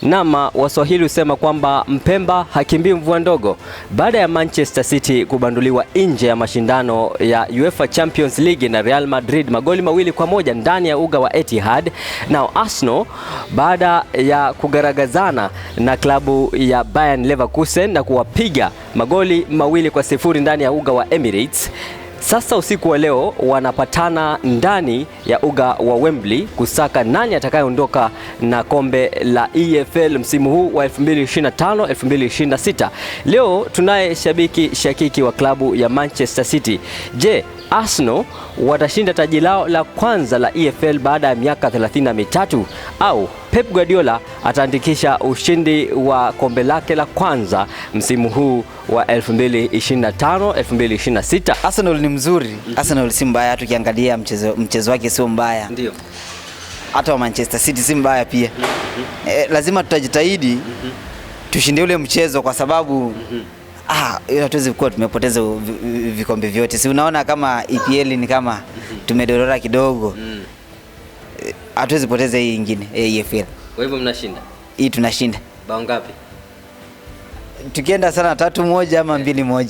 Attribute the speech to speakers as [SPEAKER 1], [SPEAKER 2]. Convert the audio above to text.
[SPEAKER 1] Nama Waswahili husema kwamba Mpemba hakimbii mvua ndogo. Baada ya Manchester City kubanduliwa nje ya mashindano ya UEFA Champions League na Real Madrid magoli 2-1 ndani ya uga wa Etihad, na Arsenal baada ya kugaragazana na klabu ya Bayern Leverkusen na kuwapiga magoli 2-0 ndani ya uga wa Emirates, sasa usiku wa leo wanapatana ndani ya uga wa Wembley kusaka nani atakayeondoka na kombe la EFL msimu huu wa 2025-2026. Leo tunaye shabiki shakiki wa klabu ya Manchester City. Je, Arsenal watashinda taji lao la kwanza la EFL baada ya miaka 33, au Pep Guardiola ataandikisha ushindi wa kombe lake la kwanza msimu huu wa 2025-2026?
[SPEAKER 2] Arsenal ni mzuri. Arsenal si mbaya, tukiangalia mchezo wake sio mbaya.
[SPEAKER 1] Ndio.
[SPEAKER 2] Hata wa Manchester City si mbaya pia. Lazima tutajitahidi tushinde ule mchezo, kwa sababu hatuwezi kuwa tumepoteza vikombe vyote. Si unaona kama EPL ni kama tumedorora kidogo. Hatuwezi poteza hii nyingine EFL.
[SPEAKER 1] Kwa hivyo mnashinda?
[SPEAKER 2] Hii tunashinda.
[SPEAKER 1] Bao ngapi?
[SPEAKER 2] Tukienda sana 3-1 ama 2-1.